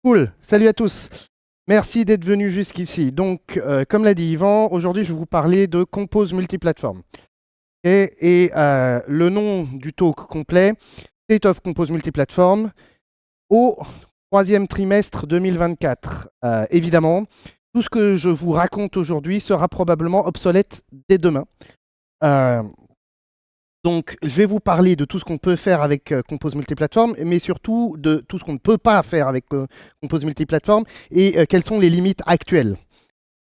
Cool, salut à tous. Merci d'être venus jusqu'ici. Donc, comme l'a dit Yvan, aujourd'hui je vais vous parler de Compose Multiplateforme. Le nom du talk complet, State of Compose Multiplateforme, au troisième trimestre 2024. Évidemment, tout ce que je vous raconte aujourd'hui sera probablement obsolète dès demain. Donc, je vais vous parler de tout ce qu'on peut faire avec Compose Multiplateforme, mais surtout de tout ce qu'on ne peut pas faire avec Compose Multiplateforme et quelles sont les limites actuelles.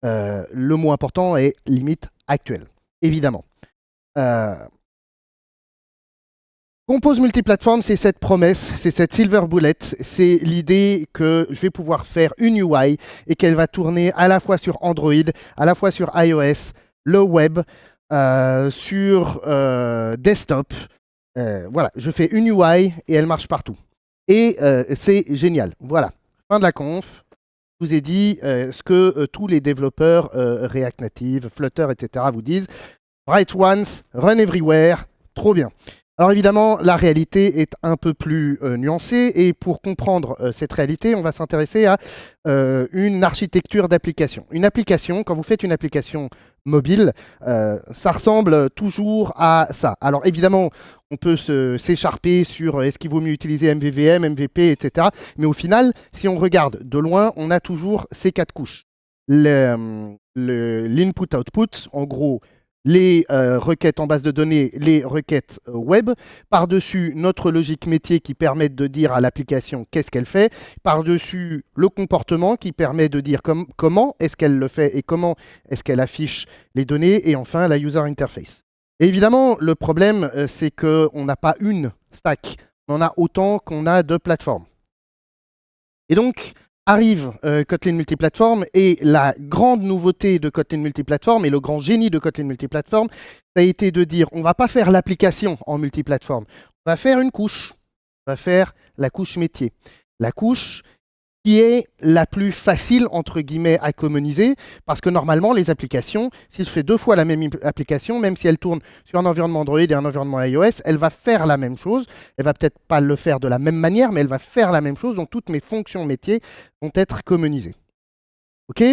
Le mot important est limite actuelle, évidemment. Compose Multiplateforme, c'est cette promesse, c'est cette silver bullet, c'est l'idée que je vais pouvoir faire une UI et qu'elle va tourner à la fois sur Android, à la fois sur iOS, le web, sur desktop. Voilà, je fais une UI et elle marche partout. Et c'est génial. Voilà, fin de la conf. Je vous ai dit ce que tous les développeurs React Native, Flutter, etc. vous disent. Write once, run everywhere, trop bien. Alors évidemment, la réalité est un peu plus nuancée et pour comprendre cette réalité, on va s'intéresser à une architecture d'application. Une application, quand vous faites une application mobile, ça ressemble toujours à ça. Alors évidemment, on peut s'écharper sur est-ce qu'il vaut mieux utiliser MVVM, MVP, etc. Mais au final, si on regarde de loin, on a toujours ces quatre couches. L'input-output, en gros, les requêtes en base de données, les requêtes web, par-dessus notre logique métier qui permet de dire à l'application qu'est-ce qu'elle fait, par-dessus le comportement qui permet de dire comment est-ce qu'elle le fait et comment est-ce qu'elle affiche les données, et enfin la user interface. Et évidemment, le problème, c'est qu'on n'a pas une stack, on en a autant qu'on a de plateformes. Et donc, arrive Kotlin Multiplatform, et la grande nouveauté de Kotlin Multiplatform et le grand génie de Kotlin Multiplatform, ça a été de dire on ne va pas faire l'application en multiplateforme, on va faire une couche, on va faire la couche métier. La couche qui est la plus facile, entre guillemets, à commoniser, parce que normalement, les applications, si je fais deux fois la même application, même si elle tourne sur un environnement Android et un environnement iOS, elle va faire la même chose. Elle va peut-être pas le faire de la même manière, mais elle va faire la même chose, donc toutes mes fonctions métiers vont être commonisées. Ok.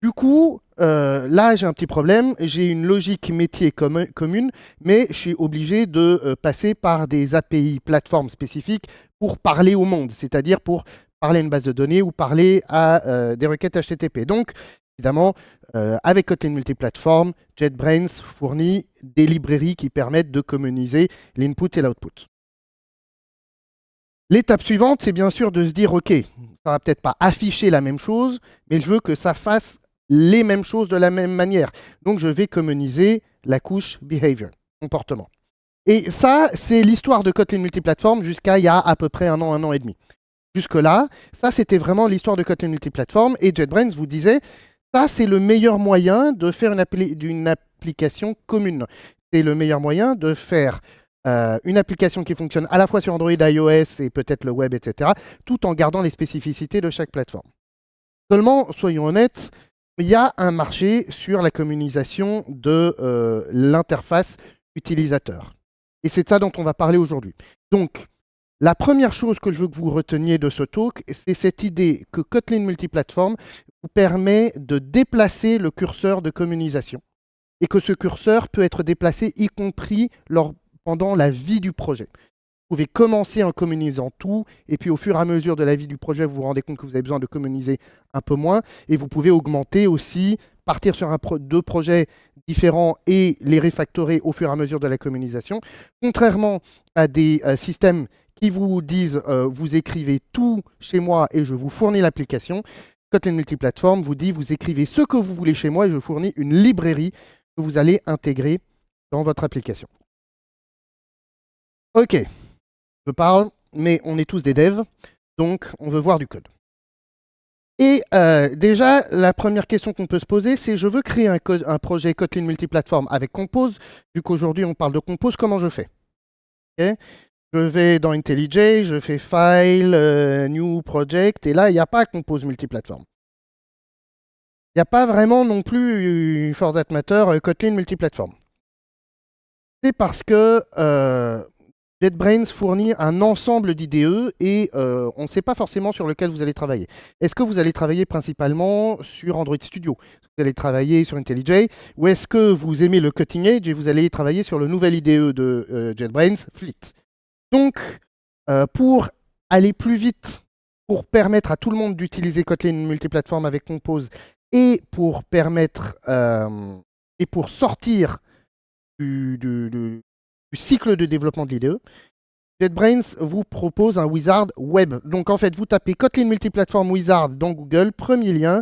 Du coup, là, j'ai un petit problème. J'ai une logique métier commune, mais je suis obligé de passer par des API plateformes spécifiques pour parler au monde, c'est-à-dire pour parler à une base de données ou parler à des requêtes HTTP. Donc, évidemment, avec Kotlin Multiplatform, JetBrains fournit des librairies qui permettent de commoniser l'input et l'output. L'étape suivante, c'est bien sûr de se dire, OK, ça va peut-être pas afficher la même chose, mais je veux que ça fasse les mêmes choses de la même manière. Donc, je vais commoniser la couche behavior, comportement. Et ça, c'est l'histoire de Kotlin Multiplatform jusqu'à il y a à peu près un an et demi. Jusque-là, ça, c'était vraiment l'histoire de Kotlin Multiplatform. Et JetBrains vous disait, ça, c'est le meilleur moyen de faire une application commune. C'est le meilleur moyen de faire une application qui fonctionne à la fois sur Android, iOS et peut-être le web, etc., tout en gardant les spécificités de chaque plateforme. Seulement, soyons honnêtes, il y a un marché sur la communisation de l'interface utilisateur. Et c'est de ça dont on va parler aujourd'hui. Donc, la première chose que je veux que vous reteniez de ce talk, c'est cette idée que Kotlin Multiplatform vous permet de déplacer le curseur de communisation et que ce curseur peut être déplacé y compris pendant la vie du projet. Vous pouvez commencer en communisant tout, et puis au fur et à mesure de la vie du projet, vous vous rendez compte que vous avez besoin de communiser un peu moins, et vous pouvez augmenter aussi, partir sur deux projets différents et les refactorer au fur et à mesure de la communisation. Contrairement à des systèmes qui vous disent vous écrivez tout chez moi et je vous fournis l'application, Kotlin Multiplatform vous dit vous écrivez ce que vous voulez chez moi et je fournis une librairie que vous allez intégrer dans votre application. Ok, je parle, mais on est tous des devs, donc on veut voir du code. Et déjà, la première question qu'on peut se poser, c'est je veux créer un projet Kotlin Multiplatform avec Compose. Vu qu'aujourd'hui on parle de Compose, comment je fais? Okay. Je vais dans IntelliJ, je fais File, New Project, et là, il n'y a pas Compose Multiplatform. Il n'y a pas vraiment non plus, for that matter, Kotlin Multiplatform. C'est parce que JetBrains fournit un ensemble d'IDE et on ne sait pas forcément sur lequel vous allez travailler. Est-ce que vous allez travailler principalement sur Android Studio? Vous allez travailler sur IntelliJ? Ou est-ce que vous aimez le cutting edge et vous allez travailler sur le nouvel IDE de JetBrains, Fleet? Donc, pour aller plus vite, pour permettre à tout le monde d'utiliser Kotlin multiplateforme avec Compose et pour permettre et pour sortir du cycle de développement de l'IDE, JetBrains vous propose un wizard web. Donc en fait, vous tapez Kotlin multiplateforme wizard dans Google, premier lien,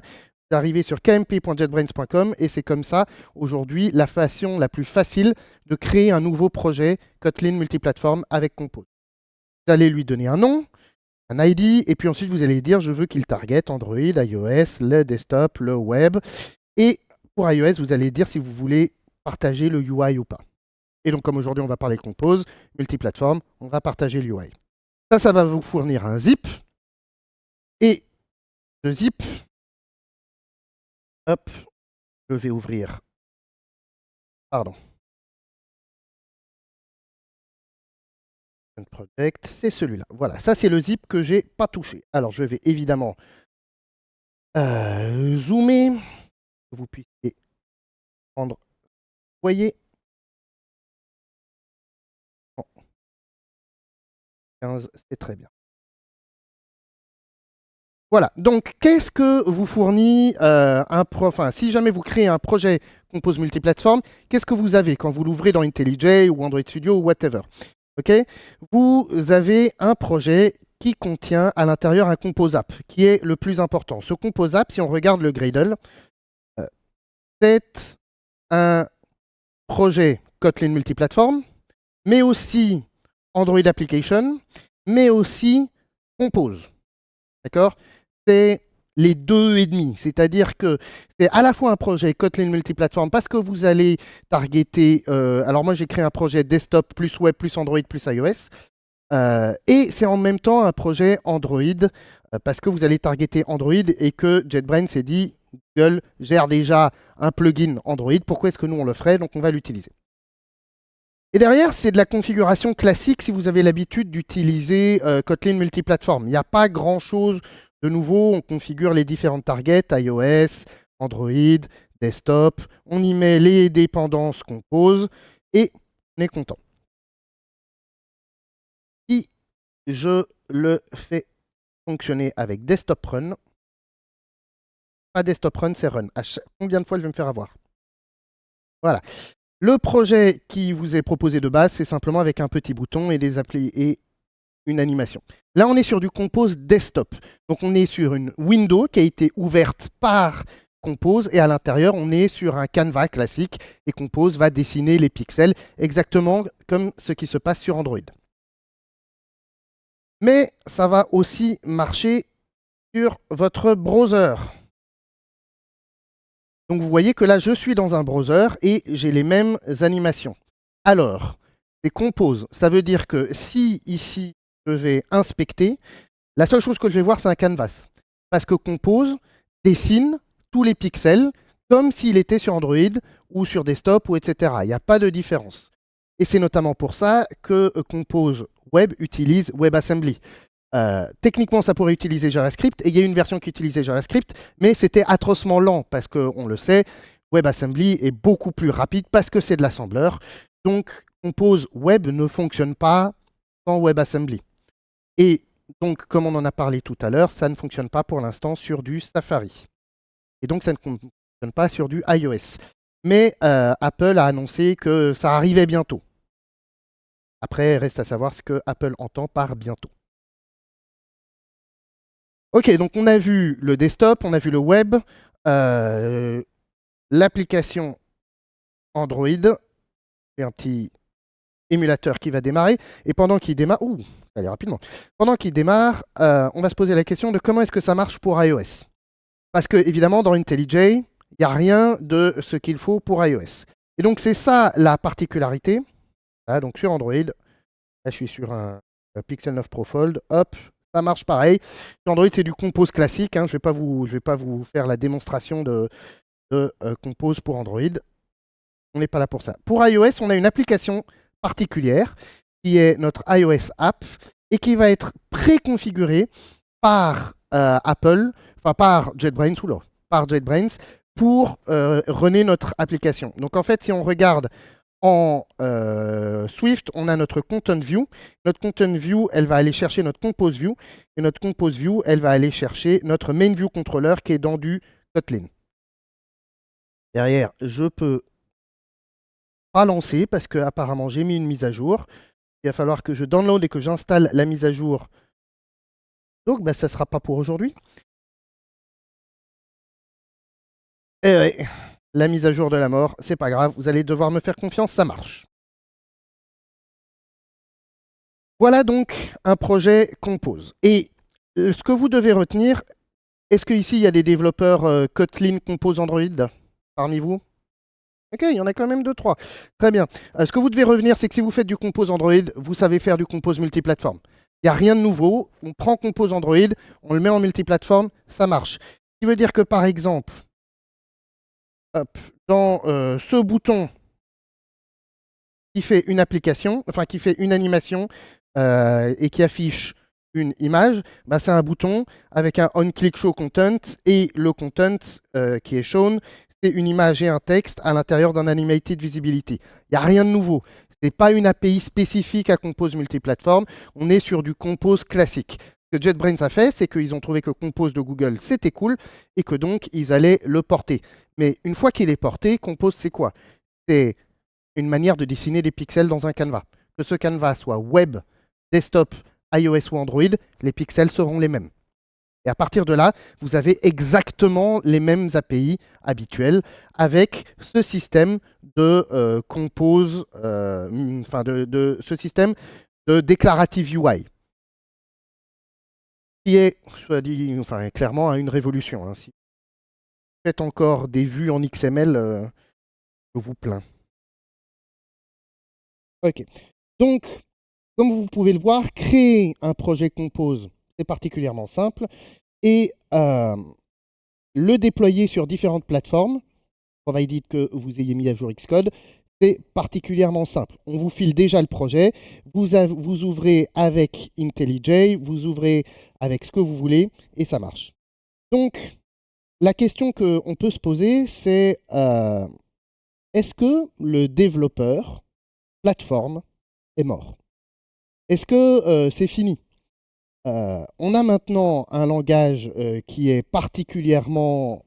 vous arrivez sur kmp.jetbrains.com et c'est comme ça, aujourd'hui, la façon la plus facile de créer un nouveau projet Kotlin multiplateforme avec Compose. Vous allez lui donner un nom, un ID, et puis ensuite vous allez dire je veux qu'il target Android, iOS, le desktop, le web. Et pour iOS, vous allez dire si vous voulez partager le UI ou pas. Et donc comme aujourd'hui on va parler Compose, multiplateforme, on va partager l'UI. Ça va vous fournir un zip. Et le zip, hop, je vais ouvrir. Pardon. Project, c'est celui-là. Voilà, ça c'est le zip que j'ai pas touché. Alors je vais évidemment zoomer, que vous puissiez prendre. Vous voyez, 15, c'est très bien. Voilà, donc qu'est-ce que vous fournit si jamais vous créez un projet Compose multiplateforme, qu'est-ce que vous avez quand vous l'ouvrez dans IntelliJ ou Android Studio ou whatever? Okay, vous avez un projet qui contient à l'intérieur un Compose App, qui est le plus important. Ce Compose App, si on regarde le Gradle, c'est un projet Kotlin multiplateforme, mais aussi Android Application, mais aussi Compose. D'accord? C'est les deux et demi, c'est-à-dire que c'est à la fois un projet Kotlin multiplateforme parce que vous allez targeter. Alors moi j'ai créé un projet desktop plus web plus Android plus iOS, et c'est en même temps un projet Android parce que vous allez targeter Android et que JetBrains s'est dit Google gère déjà un plugin Android, pourquoi est-ce que nous on le ferait? Donc on va l'utiliser. Et derrière, c'est de la configuration classique si vous avez l'habitude d'utiliser Kotlin multiplateforme. Il n'y a pas grand-chose de nouveau. On configure les différentes targets, iOS, Android, desktop. On y met les dépendances qu'on pose et on est content. Si je le fais fonctionner avec Desktop Run, pas Desktop Run, c'est Run. Combien de fois je vais me faire avoir? Voilà. Le projet qui vous est proposé de base, c'est simplement avec un petit bouton et des applis et une animation. Là, on est sur du Compose Desktop. Donc, on est sur une window qui a été ouverte par Compose et à l'intérieur, on est sur un canevas classique et Compose va dessiner les pixels exactement comme ce qui se passe sur Android. Mais ça va aussi marcher sur votre browser. Donc vous voyez que là, je suis dans un browser et j'ai les mêmes animations. Alors, c'est Compose. Ça veut dire que si ici, je vais inspecter, la seule chose que je vais voir, c'est un canvas. Parce que Compose dessine tous les pixels comme s'il était sur Android ou sur desktop ou etc. Il n'y a pas de différence. Et c'est notamment pour ça que Compose Web utilise WebAssembly. Techniquement, ça pourrait utiliser JavaScript, et il y a une version qui utilisait JavaScript, mais c'était atrocement lent, parce qu'on le sait, WebAssembly est beaucoup plus rapide, parce que c'est de l'assembleur. Donc, Compose Web ne fonctionne pas sans WebAssembly. Et donc, comme on en a parlé tout à l'heure, ça ne fonctionne pas pour l'instant sur du Safari. Et donc, ça ne fonctionne pas sur du iOS. Mais Apple a annoncé que ça arrivait bientôt. Après, reste à savoir ce que Apple entend par bientôt. Ok, donc on a vu le desktop, on a vu le web, l'application Android, et un petit émulateur qui va démarrer. Et pendant qu'il démarre, ça allait rapidement. Pendant qu'il démarre, on va se poser la question de comment est-ce que ça marche pour iOS. Parce que évidemment, dans IntelliJ, il n'y a rien de ce qu'il faut pour iOS. Et donc c'est ça la particularité. Là, donc sur Android, là je suis sur un Pixel 9 Pro Fold, hop. Ça marche pareil. Sur Android, c'est du Compose classique. Hein. Je ne vais pas vous faire la démonstration de Compose pour Android. On n'est pas là pour ça. Pour iOS, on a une application particulière qui est notre iOS app et qui va être préconfiguré par Apple, enfin par JetBrains, par JetBrains pour runner notre application. Donc en fait, si on regarde en Swift, on a notre Content View. Notre Content View, elle va aller chercher notre Compose View. Et notre Compose View, elle va aller chercher notre Main View Controller qui est dans du Kotlin. Derrière, je peux pas lancer parce que apparemment j'ai mis une mise à jour. Il va falloir que je download et que j'installe la mise à jour. Donc ça ne sera pas pour aujourd'hui. Et ouais, la mise à jour de la mort, c'est pas grave, vous allez devoir me faire confiance, ça marche. Voilà donc un projet Compose. Et ce que vous devez retenir, est-ce qu'ici il y a des développeurs Kotlin Compose Android parmi vous? Ok, il y en a quand même 2-3. Très bien. Ce que vous devez revenir, c'est que si vous faites du Compose Android, vous savez faire du Compose multiplateforme. Il n'y a rien de nouveau. On prend Compose Android, on le met en multiplateforme, ça marche. Ce qui veut dire que par exemple, dans ce bouton qui fait une application, enfin qui fait une animation et qui affiche une image, c'est un bouton avec un on-click show content et le content qui est shown, c'est une image et un texte à l'intérieur d'un animated visibility. Il n'y a rien de nouveau. Ce n'est pas une API spécifique à Compose multiplateforme. On est sur du Compose classique. Ce que JetBrains a fait, c'est qu'ils ont trouvé que Compose de Google, c'était cool et que donc ils allaient le porter. Mais une fois qu'il est porté, Compose, c'est quoi? C'est une manière de dessiner des pixels dans un canevas. Que ce canevas soit web, desktop, iOS ou Android, les pixels seront les mêmes. Et à partir de là, vous avez exactement les mêmes API habituelles avec ce système de compose, ce système de déclarative UI, qui est, clairement une révolution. Hein. Si vous faites encore des vues en XML, je vous plains. Ok. Donc, comme vous pouvez le voir, créer un projet Compose, c'est particulièrement simple. Et le déployer sur différentes plateformes, provided que vous ayez mis à jour Xcode, c'est particulièrement simple. On vous file déjà le projet, vous ouvrez avec IntelliJ, vous ouvrez avec ce que vous voulez, et ça marche. Donc, la question qu'on peut se poser, c'est est-ce que le développeur plateforme est mort? Est-ce que c'est fini? On a maintenant un langage qui est particulièrement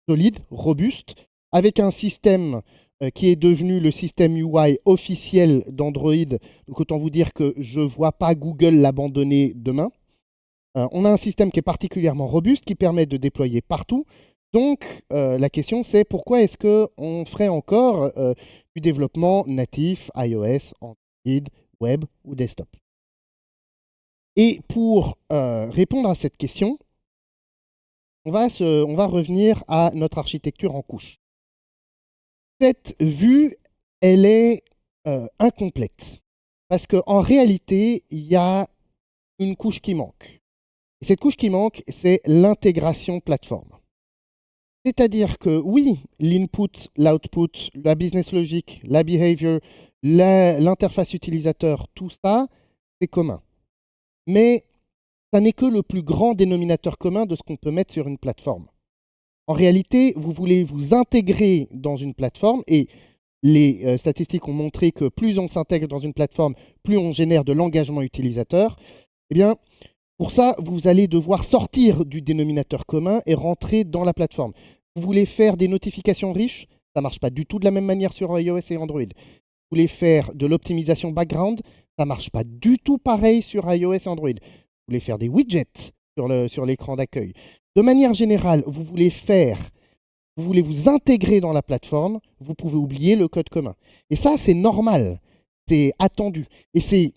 solide, robuste, avec un système qui est devenu le système UI officiel d'Android. Donc autant vous dire que je ne vois pas Google l'abandonner demain. On a un système qui est particulièrement robuste, qui permet de déployer partout. Donc la question c'est pourquoi est-ce qu'on ferait encore du développement natif, iOS, Android, web ou desktop? Et pour répondre à cette question, on va revenir à notre architecture en couche. Cette vue, elle est incomplète. Parce qu'en réalité, il y a une couche qui manque. Et cette couche qui manque, c'est l'intégration plateforme. C'est-à-dire que oui, l'input, l'output, la business logic, la behavior, l'interface utilisateur, tout ça, c'est commun. Mais ça n'est que le plus grand dénominateur commun de ce qu'on peut mettre sur une plateforme. En réalité, vous voulez vous intégrer dans une plateforme et les statistiques ont montré que plus on s'intègre dans une plateforme, plus on génère de l'engagement utilisateur. Eh bien, pour ça, vous allez devoir sortir du dénominateur commun et rentrer dans la plateforme. Vous voulez faire des notifications riches, ça ne marche pas du tout de la même manière sur iOS et Android. Vous voulez faire de l'optimisation background, ça ne marche pas du tout pareil sur iOS et Android. Vous voulez faire des widgets sur l'écran d'accueil. De manière générale, vous voulez vous intégrer dans la plateforme, vous pouvez oublier le code commun. Et ça, c'est normal, c'est attendu. Et c'est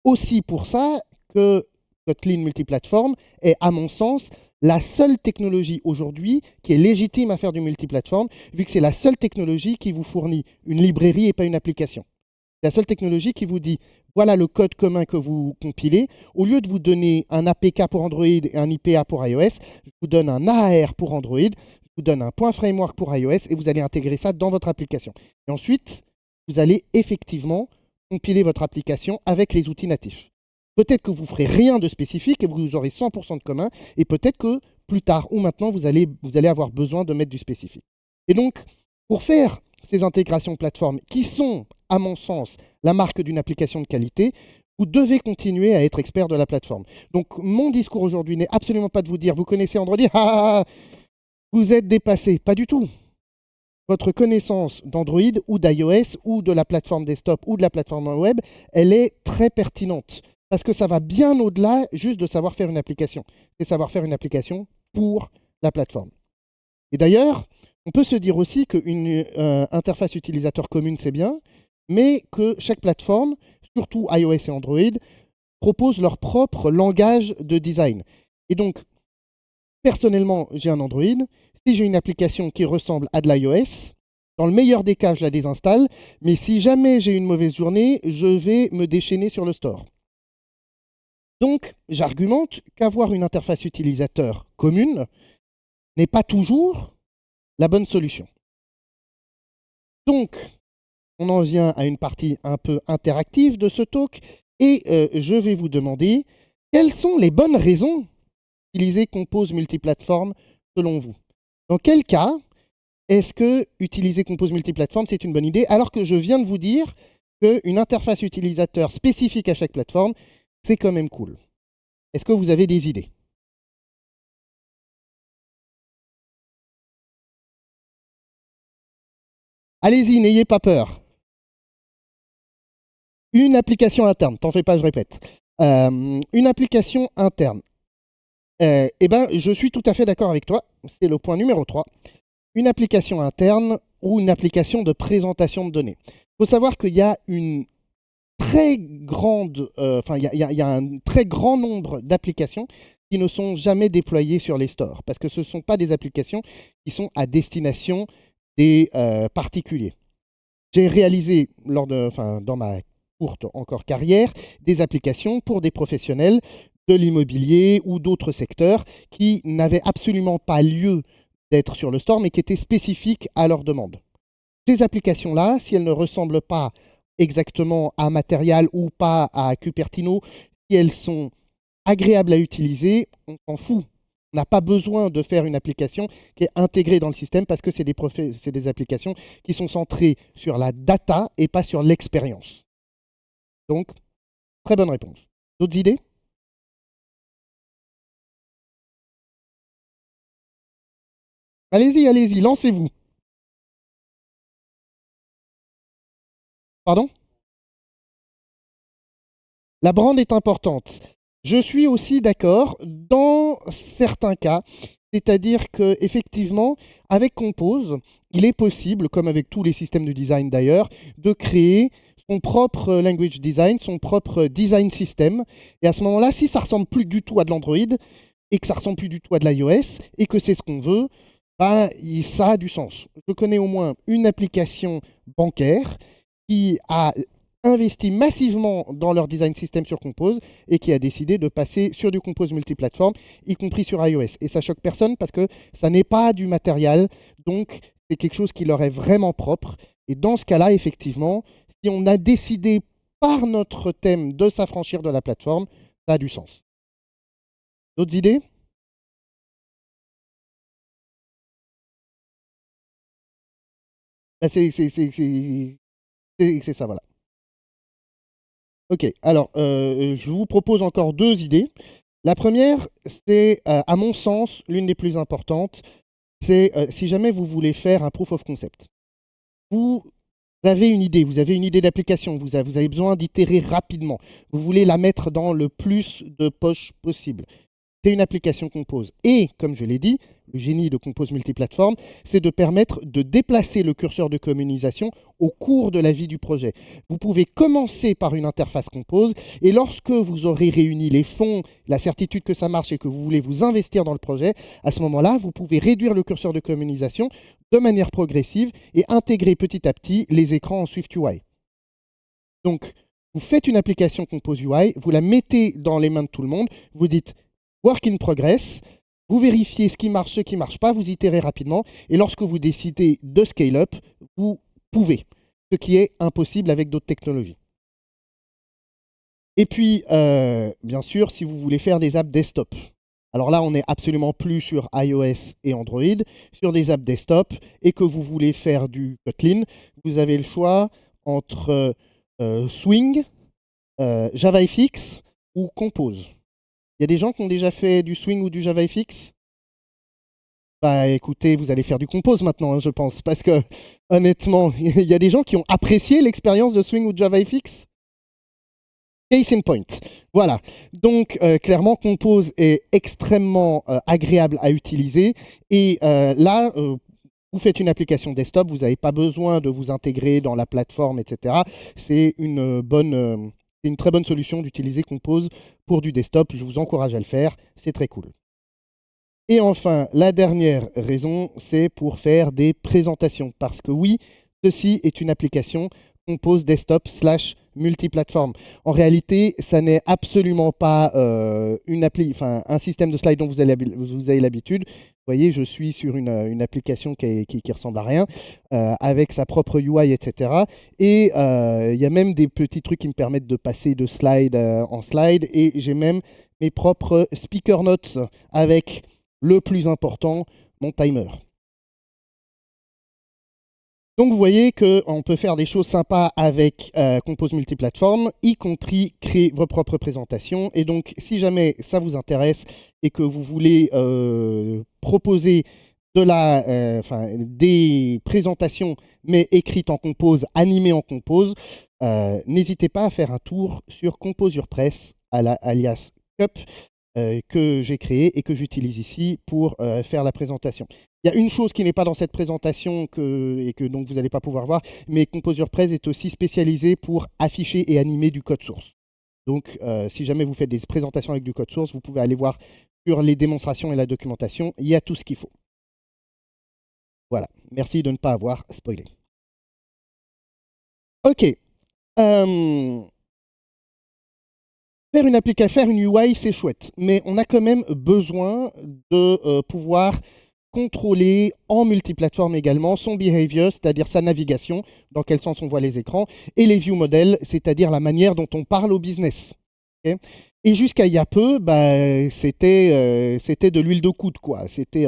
aussi pour ça que Kotlin multiplateforme est, à mon sens, la seule technologie aujourd'hui qui est légitime à faire du multiplateforme, vu que c'est la seule technologie qui vous fournit une librairie et pas une application. C'est la seule technologie qui vous dit, voilà le code commun que vous compilez. Au lieu de vous donner un APK pour Android et un IPA pour iOS, je vous donne un AAR pour Android, je vous donne un point framework pour iOS et vous allez intégrer ça dans votre application. Et ensuite, vous allez effectivement compiler votre application avec les outils natifs. Peut-être que vous ferez rien de spécifique et vous aurez 100% de commun, et peut-être que plus tard ou maintenant, vous allez avoir besoin de mettre du spécifique. Et donc, pour faire ces intégrations plateformes qui sont, à mon sens, la marque d'une application de qualité, vous devez continuer à être expert de la plateforme. Donc, mon discours aujourd'hui n'est absolument pas de vous dire, vous connaissez Android, vous êtes dépassé. Pas du tout. Votre connaissance d'Android ou d'iOS ou de la plateforme desktop ou de la plateforme web, elle est très pertinente. Parce que ça va bien au-delà juste de savoir faire une application. C'est savoir faire une application pour la plateforme. Et d'ailleurs, on peut se dire aussi qu'une interface utilisateur commune, c'est bien, mais que chaque plateforme, surtout iOS et Android, propose leur propre langage de design. Et donc, personnellement, j'ai un Android. Si j'ai une application qui ressemble à de l'iOS, dans le meilleur des cas, je la désinstalle. Mais si jamais j'ai une mauvaise journée, je vais me déchaîner sur le store. Donc, j'argumente qu'avoir une interface utilisateur commune n'est pas toujours la bonne solution. Donc, on en vient à une partie un peu interactive de ce talk et je vais vous demander quelles sont les bonnes raisons d'utiliser Compose multiplateforme selon vous. Dans quel cas est-ce que utiliser Compose multiplateforme c'est une bonne idée alors que je viens de vous dire qu'une interface utilisateur spécifique à chaque plateforme, c'est quand même cool. Est-ce que vous avez des idées? Allez-y, n'ayez pas peur. Une application interne, t'en fais pas, je répète. Une application interne. Eh ben, je suis tout à fait d'accord avec toi. C'est le point numéro 3. Une application interne ou une application de présentation de données. Il faut savoir qu'il y a une très grande, il y a un très grand nombre d'applications qui ne sont jamais déployées sur les stores parce que ce ne sont pas des applications qui sont à destination des particuliers. J'ai réalisé dans ma courte encore carrière des applications pour des professionnels de l'immobilier ou d'autres secteurs qui n'avaient absolument pas lieu d'être sur le store mais qui étaient spécifiques à leur demande. Ces applications-là, si elles ne ressemblent pas exactement à Material ou pas à Cupertino, si elles sont agréables à utiliser, on s'en fout. On n'a pas besoin de faire une application qui est intégrée dans le système parce que c'est des applications qui sont centrées sur la data et pas sur l'expérience. Donc, très bonne réponse. D'autres idées? Allez-y, allez-y, lancez-vous. Pardon? La brand est importante. Je suis aussi d'accord dans certains cas, c'est-à-dire qu'effectivement, avec Compose, il est possible, comme avec tous les systèmes de design d'ailleurs, de créer son propre language design, son propre design system. Et à ce moment-là, si ça ressemble plus du tout à de l'Android et que ça ressemble plus du tout à de l'iOS et que c'est ce qu'on veut, ben, ça a du sens. Je connais au moins une application bancaire qui a investi massivement dans leur design system sur Compose et qui a décidé de passer sur du Compose multiplateforme, y compris sur iOS. Et ça choque personne parce que ça n'est pas du matériel, donc c'est quelque chose qui leur est vraiment propre. Et dans ce cas-là, effectivement, si on a décidé par notre thème de s'affranchir de la plateforme, ça a du sens. D'autres idées? Ben, c'est ça, voilà. Ok, alors je vous propose encore deux idées. La première, c'est à mon sens l'une des plus importantes, c'est si jamais vous voulez faire un proof of concept. Vous avez une idée, vous avez une idée d'application, vous avez besoin d'itérer rapidement. Vous voulez la mettre dans le plus de poches possible. C'est une application Compose. Et, comme je l'ai dit, le génie de Compose multiplateforme, c'est de permettre de déplacer le curseur de communication au cours de la vie du projet. Vous pouvez commencer par une interface Compose et lorsque vous aurez réuni les fonds, la certitude que ça marche et que vous voulez vous investir dans le projet, à ce moment-là, vous pouvez réduire le curseur de communication de manière progressive et intégrer petit à petit les écrans en SwiftUI. Donc, vous faites une application Compose UI, vous la mettez dans les mains de tout le monde, vous dites work in progress, vous vérifiez ce qui marche pas, vous itérez rapidement, et lorsque vous décidez de scale up, vous pouvez, ce qui est impossible avec d'autres technologies. Et puis, bien sûr, si vous voulez faire des apps desktop. Alors là, on n'est absolument plus sur iOS et Android, sur des apps desktop, et que vous voulez faire du Kotlin, vous avez le choix entre Swing, JavaFX ou Compose. Il y a des gens qui ont déjà fait du Swing ou du JavaFX? Bah écoutez, vous allez faire du Compose maintenant, hein, je pense, parce que honnêtement, il y a des gens qui ont apprécié l'expérience de Swing ou de JavaFX. Case in point. Voilà. Donc, clairement, Compose est extrêmement agréable à utiliser. Et là, vous faites une application desktop, vous n'avez pas besoin de vous intégrer dans la plateforme, etc. C'est une très bonne solution d'utiliser Compose pour du desktop. Je vous encourage à le faire. C'est très cool. Et enfin, la dernière raison, c'est pour faire des présentations. Parce que oui, ceci est une application Compose Desktop slash multiplateforme. En réalité, ça n'est absolument pas un système de slide dont vous avez l'habitude. Vous voyez, je suis sur une application qui ressemble à rien, avec sa propre UI, etc. Et il y a même des petits trucs qui me permettent de passer de slide en slide. Et j'ai même mes propres speaker notes avec le plus important, mon timer. Donc vous voyez qu'on peut faire des choses sympas avec Compose Multiplateforme, y compris créer vos propres présentations. Et donc si jamais ça vous intéresse et que vous voulez proposer des présentations mais écrites en Compose, animées en Compose, n'hésitez pas à faire un tour sur Compose Your Press, alias Cup, que j'ai créé et que j'utilise ici pour faire la présentation. Il y a une chose qui n'est pas dans cette présentation et que donc vous n'allez pas pouvoir voir, mais Compose Your Press est aussi spécialisé pour afficher et animer du code source. Donc si jamais vous faites des présentations avec du code source, vous pouvez aller voir sur les démonstrations et la documentation, il y a tout ce qu'il faut. Voilà, merci de ne pas avoir spoilé. Ok. Faire une UI, c'est chouette, mais on a quand même besoin de pouvoir contrôler en multiplateforme également son behavior, c'est-à-dire sa navigation, dans quel sens on voit les écrans, et les view models, c'est-à-dire la manière dont on parle au business. Okay, et jusqu'à il y a peu, c'était de l'huile de coude, quoi. C'était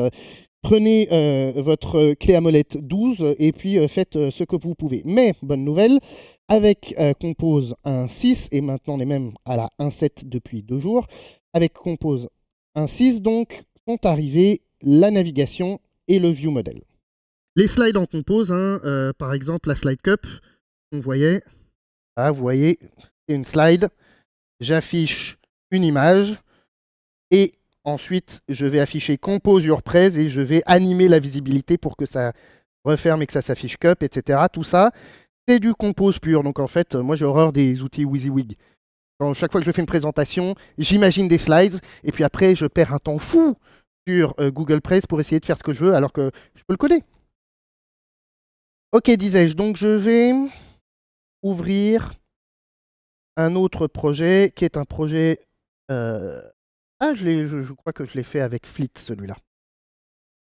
prenez votre clé à molette 12 et puis faites ce que vous pouvez. Mais, bonne nouvelle, avec Compose 1.6, et maintenant on est même à la 1.7 depuis 2 jours, avec Compose 1.6, donc, sont arrivés la navigation et le view model. Les slides en Compose, hein, par exemple la slide cup, on voyait, ah, vous voyez, c'est une slide, j'affiche une image, et ensuite je vais afficher Compose Your Press et je vais animer la visibilité pour que ça referme et que ça s'affiche cup, etc. Tout ça, c'est du Compose pur. Donc en fait, moi j'ai horreur des outils WYSIWYG. Chaque fois que je fais une présentation, j'imagine des slides, et puis après je perds un temps fou sur Google Press pour essayer de faire ce que je veux alors que je peux le coder. Ok, disais-je, donc je vais ouvrir un autre projet qui est un projet... je crois que je l'ai fait avec Fleet, celui-là.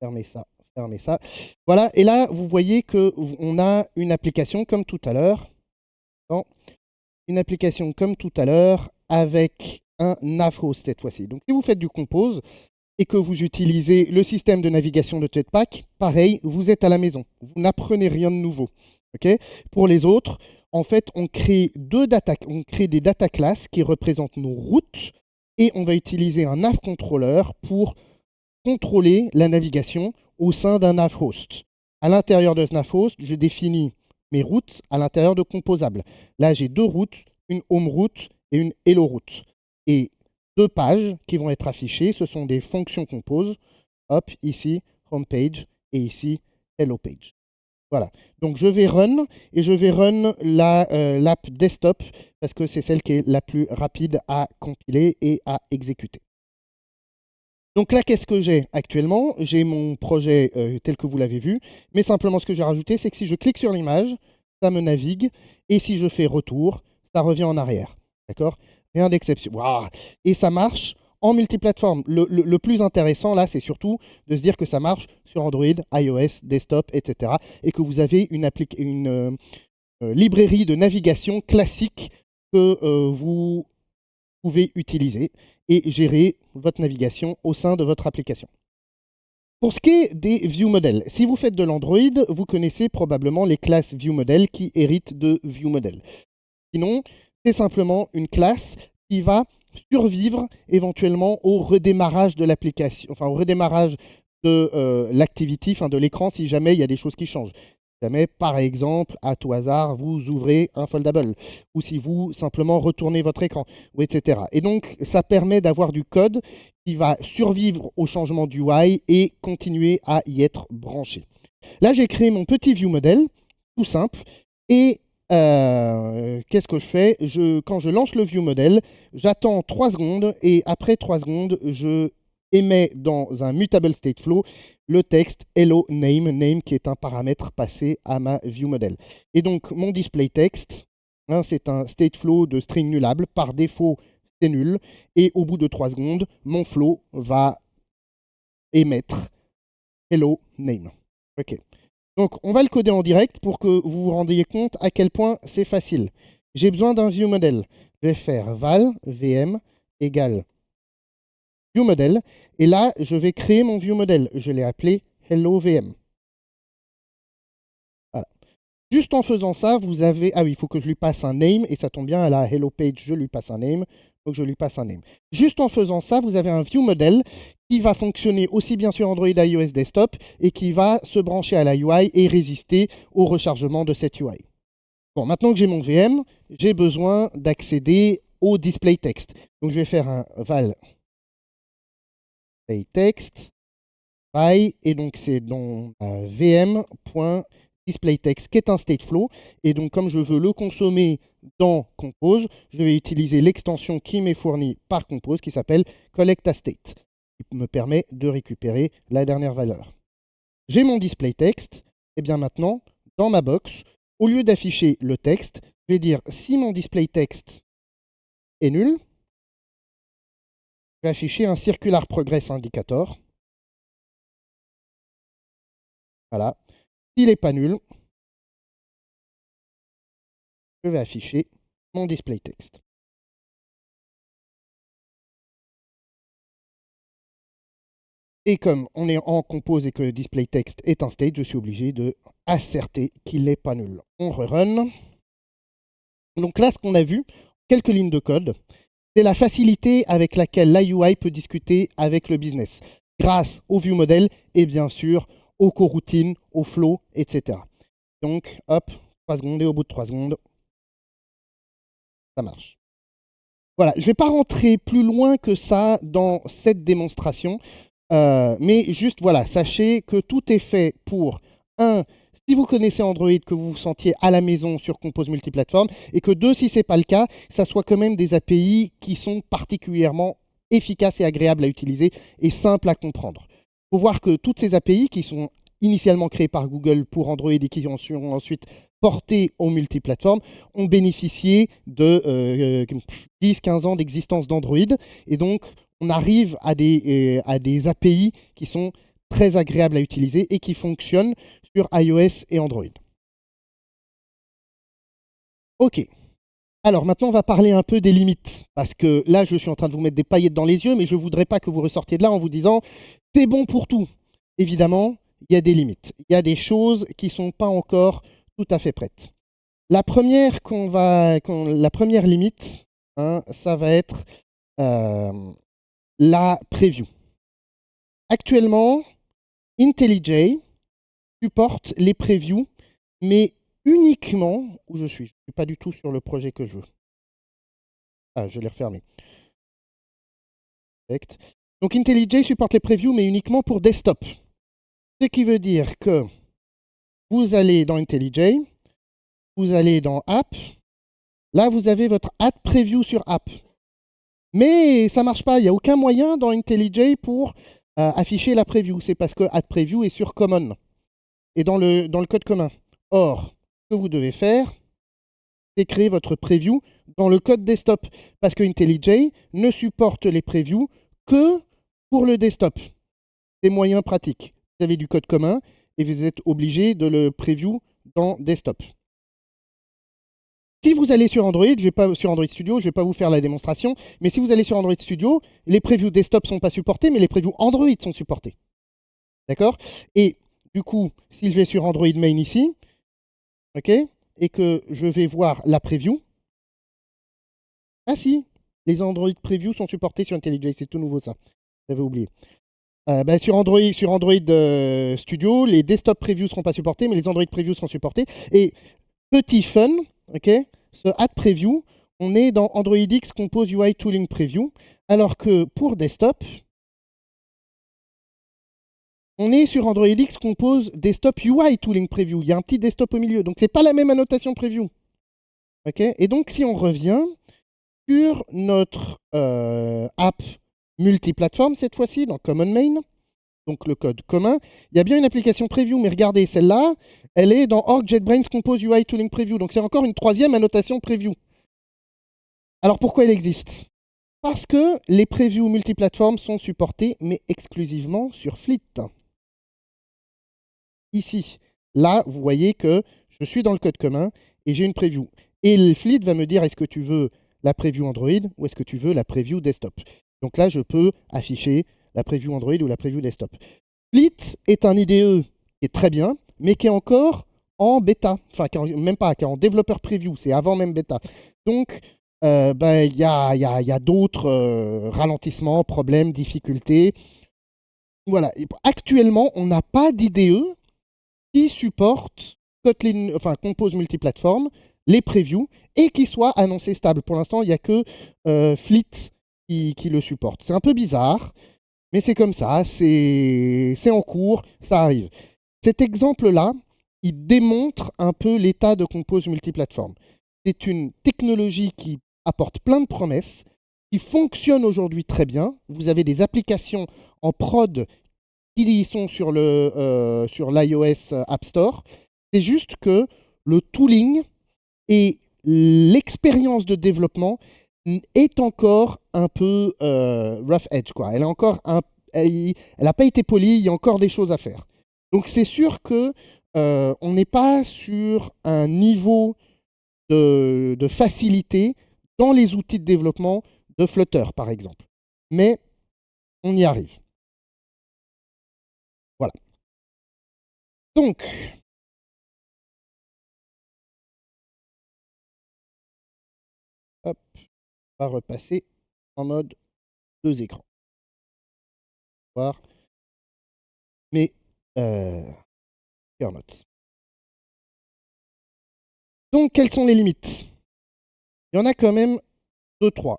Fermez ça, fermez ça. Voilà, et là, vous voyez qu'on a une application comme tout à l'heure. Une application comme tout à l'heure avec un navhost cette fois-ci. Donc si vous faites du Compose et que vous utilisez le système de navigation de Jetpack, pareil, vous êtes à la maison. Vous n'apprenez rien de nouveau. Okay, pour les autres, en fait, on crée des data classes qui représentent nos routes et on va utiliser un nav controller pour contrôler la navigation au sein d'un navhost. À l'intérieur de ce navhost, je définis mes routes à l'intérieur de composables. Là, j'ai 2 routes, une home route et une hello route. Et 2 pages qui vont être affichées, ce sont des fonctions compose. Hop, ici, home page et ici, hello page. Voilà. Donc je vais run et je vais run l'app desktop parce que c'est celle qui est la plus rapide à compiler et à exécuter. Donc là, qu'est-ce que j'ai actuellement? J'ai mon projet tel que vous l'avez vu, mais simplement ce que j'ai rajouté, c'est que si je clique sur l'image, ça me navigue, et si je fais retour, ça revient en arrière. D'accord? Rien d'exception. Wow. Et ça marche en multiplateforme. Le plus intéressant, là, c'est surtout de se dire que ça marche sur Android, iOS, desktop, etc. Et que vous avez une librairie de navigation classique que vous pouvez utiliser et gérer votre navigation au sein de votre application. Pour ce qui est des ViewModel, si vous faites de l'Android, vous connaissez probablement les classes ViewModel qui héritent de ViewModel. Sinon, c'est simplement une classe qui va survivre éventuellement au redémarrage de l'application, enfin au redémarrage de l'activity, enfin de l'écran, si jamais il y a des choses qui changent. Si jamais, par exemple, à tout hasard, vous ouvrez un foldable, ou si vous simplement retournez votre écran, ou etc. Et donc, ça permet d'avoir du code qui va survivre au changement d'UI et continuer à y être branché. Là, j'ai créé mon petit ViewModel, tout simple, et qu'est-ce que je fais? Quand je lance le ViewModel, j'attends 3 secondes, et après 3 secondes, je émets dans un mutable stateflow le texte hello name, name qui est un paramètre passé à ma ViewModel. Et donc, mon display text, hein, c'est un stateflow de string nullable, par défaut, c'est nul, et au bout de 3 secondes, mon flow va émettre hello name. Ok. Donc, on va le coder en direct pour que vous vous rendiez compte à quel point c'est facile. J'ai besoin d'un ViewModel. Je vais faire val vm égale ViewModel. Et là, je vais créer mon ViewModel. Je l'ai appelé HelloVM. Voilà. Juste en faisant ça, vous avez... Ah oui, il faut que je lui passe un name. Et ça tombe bien, à la Hello Page, je lui passe un name. Donc, je lui passe un name. Juste en faisant ça, vous avez un ViewModel qui va fonctionner aussi bien sur Android iOS Desktop et qui va se brancher à la UI et résister au rechargement de cette UI. Bon, maintenant que j'ai mon VM, j'ai besoin d'accéder au display text. Donc je vais faire un val display text by, et donc c'est dans vm.displayText qui est un stateflow. Et donc comme je veux le consommer dans Compose, je vais utiliser l'extension qui m'est fournie par Compose qui s'appelle collectAstate, qui me permet de récupérer la dernière valeur. J'ai mon display text, et bien maintenant, dans ma box, au lieu d'afficher le texte, je vais dire si mon display text est nul, je vais afficher un circular progress indicator. Voilà. S'il n'est pas nul, je vais afficher mon display text. Et comme on est en compose et que le display text est un state, je suis obligé de asserter qu'il n'est pas nul. On rerun. Donc là, ce qu'on a vu, quelques lignes de code, c'est la facilité avec laquelle la UI peut discuter avec le business, grâce au ViewModel et bien sûr aux coroutines, au flow, etc. Donc, hop, 3 secondes, et au bout de 3 secondes, ça marche. Voilà, je ne vais pas rentrer plus loin que ça dans cette démonstration, mais juste, voilà, sachez que tout est fait pour, si vous connaissez Android, que vous vous sentiez à la maison sur Compose multiplateforme, et que 2, si ce n'est pas le cas, ça soit quand même des API qui sont particulièrement efficaces et agréables à utiliser et simples à comprendre. Il faut voir que toutes ces API qui sont initialement créées par Google pour Android et qui ont ensuite portées aux multiplateformes ont bénéficié de 10-15 ans d'existence d'Android. Et donc, on arrive à des API qui sont très agréables à utiliser et qui fonctionnent sur iOS et Android. Ok. Alors maintenant, on va parler un peu des limites. Parce que là, je suis en train de vous mettre des paillettes dans les yeux, mais je ne voudrais pas que vous ressortiez de là en vous disant « c'est bon pour tout ». Évidemment, il y a des limites. Il y a des choses qui ne sont pas encore tout à fait prêtes. La première, la première limite, hein, ça va être la preview. Actuellement, IntelliJ supporte les previews, mais uniquement où je suis. Je ne suis pas du tout sur le projet que je veux. Ah, je l'ai refermé. Donc IntelliJ supporte les previews, mais uniquement pour desktop. Ce qui veut dire que vous allez dans IntelliJ, vous allez dans App, là vous avez votre Add Preview sur App. Mais ça ne marche pas, il n'y a aucun moyen dans IntelliJ pour afficher la preview. C'est parce que Add Preview est sur Common et dans le code commun. Or, ce que vous devez faire, c'est créer votre preview dans le code desktop. Parce que IntelliJ ne supporte les previews que pour le desktop. C'est moyen pratique. Vous avez du code commun et vous êtes obligé de le preview dans desktop. Si vous allez sur Android, sur Android Studio, je ne vais pas vous faire la démonstration, mais si vous allez sur Android Studio, les previews desktop ne sont pas supportés, mais les previews Android sont supportés. D'accord? Et du coup, si je vais sur Android Main ici, ok, et que je vais voir la preview, ah si, les Android Preview sont supportés sur IntelliJ, c'est tout nouveau ça, j'avais oublié. Sur Android Studio, les desktop previews ne seront pas supportés, mais les Android previews seront supportés. Et petit fun, ok, ce add preview, on est dans Android X Compose UI Tooling Preview, alors que pour desktop, on est sur Android X Compose Desktop UI Tooling Preview. Il y a un petit desktop au milieu, donc c'est pas la même annotation preview. Ok, et donc si on revient sur notre app multiplateforme cette fois-ci, dans Common Main, donc le code commun, il y a bien une application preview, mais regardez, celle-là, elle est dans Org JetBrains Compose UI Tooling Preview, donc c'est encore une troisième annotation preview. Alors pourquoi elle existe? Parce que les previews multiplateformes sont supportées, mais exclusivement sur Fleet. Ici, là, vous voyez que je suis dans le code commun et j'ai une preview. Et le Fleet va me dire, est-ce que tu veux la preview Android ou est-ce que tu veux la preview desktop? Donc là, je peux afficher la preview Android ou la preview desktop. Fleet est un IDE qui est très bien, mais qui est encore en bêta. Enfin, même pas, qui est en développeur preview, c'est avant même bêta. Donc, il y a d'autres ralentissements, problèmes, difficultés. Voilà. Et actuellement, on n'a pas d'IDE qui supporte Kotlin, enfin Compose multiplateforme, les previews, et qui soit annoncé stable. Pour l'instant, il n'y a que Fleet qui le supporte. C'est un peu bizarre, mais c'est comme ça, c'est en cours, ça arrive. Cet exemple-là, il démontre un peu l'état de Compose multiplateforme. C'est une technologie qui apporte plein de promesses, qui fonctionne aujourd'hui très bien. Vous avez des applications en prod qui sont sur l'iOS App Store. C'est juste que le tooling et l'expérience de développement est encore un peu rough edge, quoi. Elle n'a pas été polie, il y a encore des choses à faire. Donc c'est sûr que on n'est pas sur un niveau de facilité dans les outils de développement de Flutter, par exemple. Mais on y arrive. Voilà. Donc, hop, on va repasser en mode 2 écrans. Voir mes notes. Donc, quelles sont les limites? Il y en a quand même 2-3.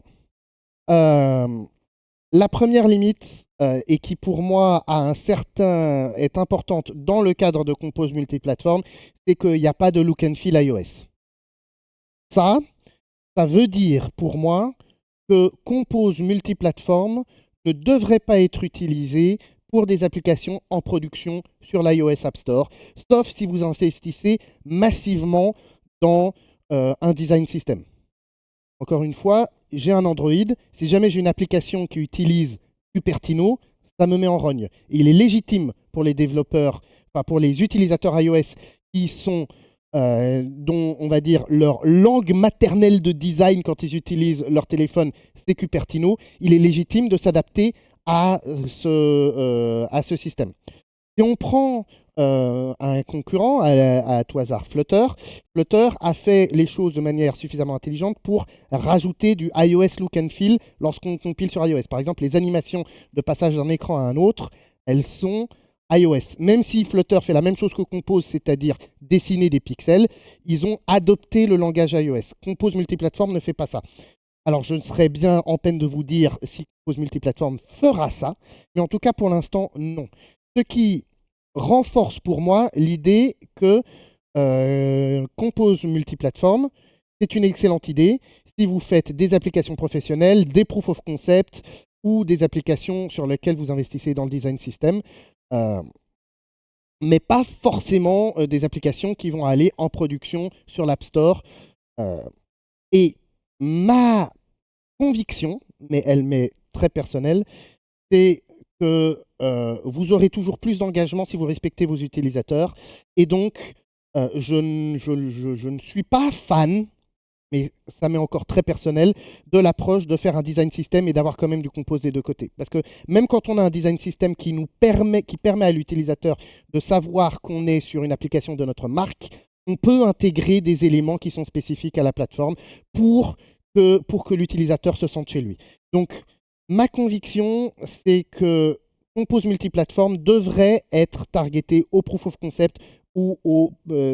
La première limite, et qui pour moi est importante dans le cadre de Compose multiplateforme, c'est qu'il n'y a pas de look and feel iOS. Ça veut dire pour moi que Compose multiplateforme ne devrait pas être utilisé pour des applications en production sur l'iOS App Store, sauf si vous investissez massivement dans un design system. Encore une fois, j'ai un Android, si jamais j'ai une application qui utilise Cupertino, ça me met en rogne. Et il est légitime pour les développeurs, enfin pour les utilisateurs iOS qui sont, dont on va dire leur langue maternelle de design quand ils utilisent leur téléphone, c'est Cupertino, il est légitime de s'adapter à ce système. Si on prend un concurrent, à tout hasard Flutter, Flutter a fait les choses de manière suffisamment intelligente pour rajouter du iOS look and feel lorsqu'on compile sur iOS. Par exemple, les animations de passage d'un écran à un autre, elles sont iOS. Même si Flutter fait la même chose que Compose, c'est-à-dire dessiner des pixels, ils ont adopté le langage iOS. Compose multiplateforme ne fait pas ça. Alors, je serais bien en peine de vous dire si Compose multiplateforme fera ça, mais en tout cas, pour l'instant, non. Ce qui renforce pour moi l'idée que Compose multiplateforme, c'est une excellente idée si vous faites des applications professionnelles, des proof of concept ou des applications sur lesquelles vous investissez dans le design system, mais pas forcément des applications qui vont aller en production sur l'App Store. Et ma conviction, mais elle m'est très personnelle, c'est que vous aurez toujours plus d'engagement si vous respectez vos utilisateurs. Et donc, je ne suis pas fan mais ça m'est encore très personnel, de l'approche de faire un design system et d'avoir quand même du compose des deux côtés. Parce que même quand on a un design system qui permet à l'utilisateur de savoir qu'on est sur une application de notre marque, on peut intégrer des éléments qui sont spécifiques à la plateforme pour que l'utilisateur se sente chez lui. Donc, ma conviction, c'est que Compose multiplateforme devrait être targeté au proof of concept ou aux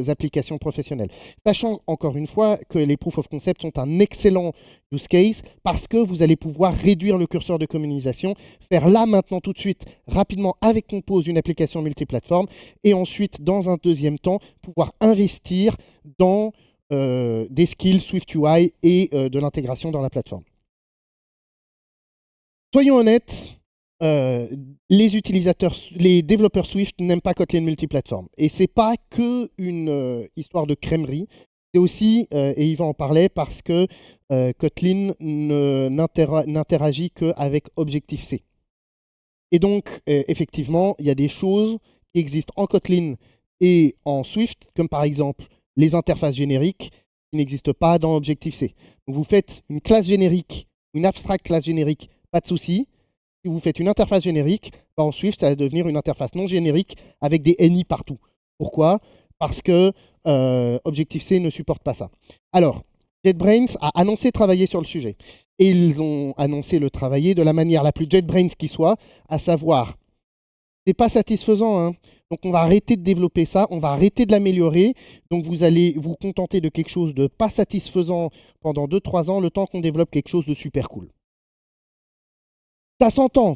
applications professionnelles. Sachant encore une fois que les proof of concept sont un excellent use case parce que vous allez pouvoir réduire le curseur de communisation, faire là maintenant tout de suite rapidement avec Compose une application multiplateforme et ensuite dans un deuxième temps pouvoir investir dans des skills SwiftUI et de l'intégration dans la plateforme. Soyons honnêtes, les développeurs Swift n'aiment pas Kotlin multiplateforme. Et c'est pas que une histoire de crèmerie, c'est aussi, et Yvan en parlait, parce que Kotlin n'interagit qu'avec Objective-C. Et donc, effectivement, il y a des choses qui existent en Kotlin et en Swift, comme par exemple les interfaces génériques, qui n'existent pas dans Objective-C. Donc vous faites une classe générique, une abstract classe générique, pas de souci. Si vous faites une interface générique, en Swift, ça va devenir une interface non générique avec des NI partout. Pourquoi? Parce que Objective-C ne supporte pas ça. Alors, JetBrains a annoncé travailler sur le sujet. Et ils ont annoncé le travailler de la manière la plus JetBrains qui soit, à savoir, c'est pas satisfaisant, hein. Donc on va arrêter de développer ça, on va arrêter de l'améliorer. Donc vous allez vous contenter de quelque chose de pas satisfaisant pendant 2-3 ans, le temps qu'on développe quelque chose de super cool. Ça s'entend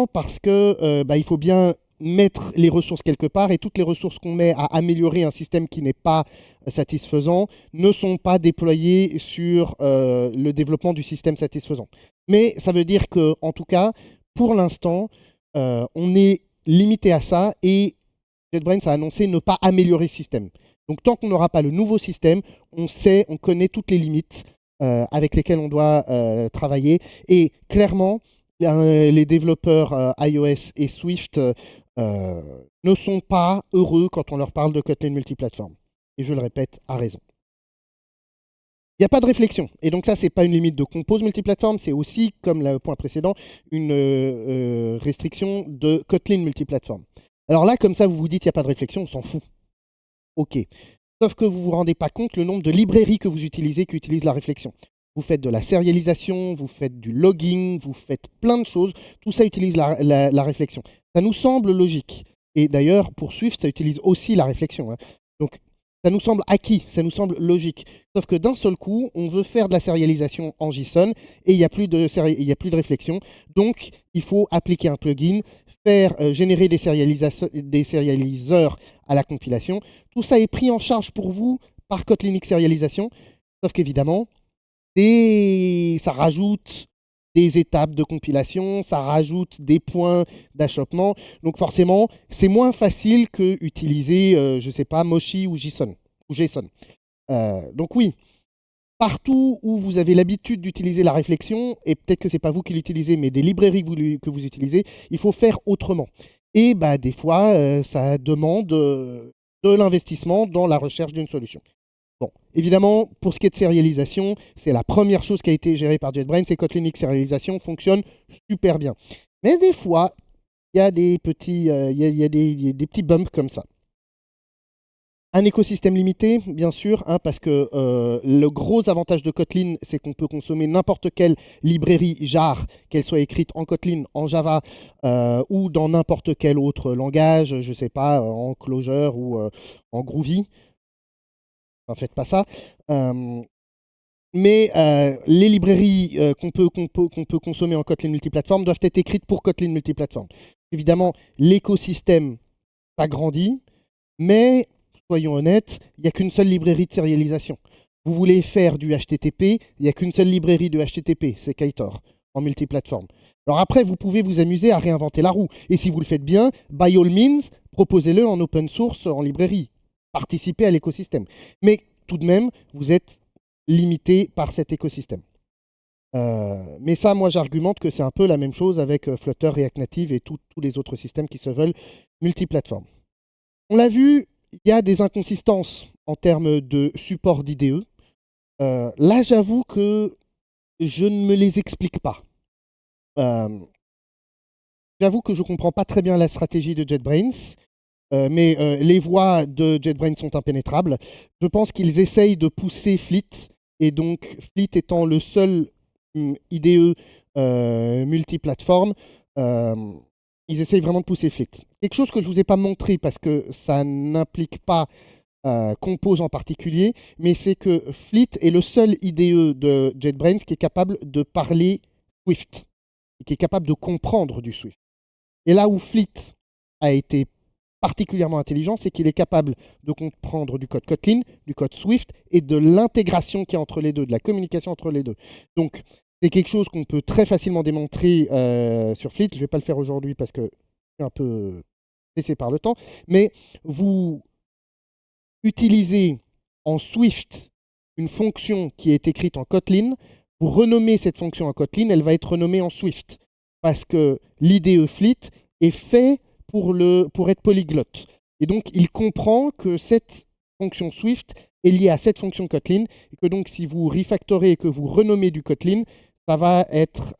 parce que il faut bien mettre les ressources quelque part et toutes les ressources qu'on met à améliorer un système qui n'est pas satisfaisant ne sont pas déployées sur le développement du système satisfaisant. Mais ça veut dire que, en tout cas, pour l'instant, on est limité à ça et JetBrains a annoncé ne pas améliorer ce système. Donc tant qu'on n'aura pas le nouveau système, on connaît toutes les limites avec lesquelles on doit travailler. Et clairement, les développeurs iOS et Swift ne sont pas heureux quand on leur parle de Kotlin multiplateforme. Et je le répète, à raison. Il n'y a pas de réflexion. Et donc ça, c'est pas une limite de compose multiplateforme, c'est aussi, comme le point précédent, une restriction de Kotlin multiplateforme. Alors là, comme ça, vous vous dites, il n'y a pas de réflexion, on s'en fout. Ok. Sauf que vous ne vous rendez pas compte le nombre de librairies que vous utilisez qui utilisent la réflexion. Vous faites de la sérialisation, vous faites du logging, vous faites plein de choses. Tout ça utilise la réflexion. Ça nous semble logique. Et d'ailleurs, pour Swift, ça utilise aussi la réflexion, hein. Donc, ça nous semble acquis, ça nous semble logique. Sauf que d'un seul coup, on veut faire de la sérialisation en JSON et il n'y a plus de réflexion. Donc, il faut appliquer un plugin, faire générer des sérialiseurs à la compilation. Tout ça est pris en charge pour vous par Kotlin X Serialisation. Sauf qu'évidemment, ça rajoute des étapes de compilation, ça rajoute des points d'achoppement. Donc forcément, c'est moins facile que utiliser, je ne sais pas, Moshi ou JSON. Donc oui, partout où vous avez l'habitude d'utiliser la réflexion, et peut-être que ce n'est pas vous qui l'utilisez, mais des librairies que vous utilisez, il faut faire autrement. Et des fois, ça demande de l'investissement dans la recherche d'une solution. Bon, évidemment, pour ce qui est de sérialisation, c'est la première chose qui a été gérée par JetBrains, c'est Kotlin X Serialisation fonctionne super bien. Mais des fois, il y a des petits, des petits bumps comme ça. Un écosystème limité, bien sûr, hein, parce que le gros avantage de Kotlin, c'est qu'on peut consommer n'importe quelle librairie jar, qu'elle soit écrite en Kotlin, en Java ou dans n'importe quel autre langage, je ne sais pas, en Clojure ou en Groovy. Enfin, faites pas ça. Mais les librairies qu'on peut consommer en Kotlin multiplateforme doivent être écrites pour Kotlin multiplateforme. Évidemment, l'écosystème s'agrandit, mais soyons honnêtes, il n'y a qu'une seule librairie de sérialisation. Vous voulez faire du HTTP, il n'y a qu'une seule librairie de HTTP, c'est Ktor, en multiplateforme. Alors après, vous pouvez vous amuser à réinventer la roue. Et si vous le faites bien, by all means, proposez-le en open source, en librairie. Participez à l'écosystème. Mais tout de même, vous êtes limité par cet écosystème. Mais ça, moi, j'argumente que c'est un peu la même chose avec Flutter, React Native et tous les autres systèmes qui se veulent multiplateformes. On l'a vu, il y a des inconsistances en termes de support d'IDE. Là, j'avoue que je ne me les explique pas. Euh, J'avoue que je ne comprends pas très bien la stratégie de JetBrains, mais les voies de JetBrains sont impénétrables. Je pense qu'ils essayent de pousser Fleet, et donc Fleet étant le seul IDE multiplateforme, euh, ils essayent vraiment de pousser Fleet. Quelque chose que je ne vous ai pas montré parce que ça n'implique pas Compose en particulier, mais c'est que Fleet est le seul IDE de JetBrains qui est capable de parler Swift, et qui est capable de comprendre du Swift. Et là où Fleet a été particulièrement intelligent, c'est qu'il est capable de comprendre du code Kotlin, du code Swift et de l'intégration qu'il y a entre les deux, de la communication entre les deux. Donc, c'est quelque chose qu'on peut très facilement démontrer sur Fleet. Je ne vais pas le faire aujourd'hui parce que c'est un peu laissé par le temps, mais vous utilisez en Swift une fonction qui est écrite en Kotlin. Vous renommez cette fonction en Kotlin, elle va être renommée en Swift parce que l'IDE Fleet est fait pour être polyglotte. Et donc, il comprend que cette fonction Swift est liée à cette fonction Kotlin, et que donc, si vous refactorez et que vous renommez du Kotlin, ça va être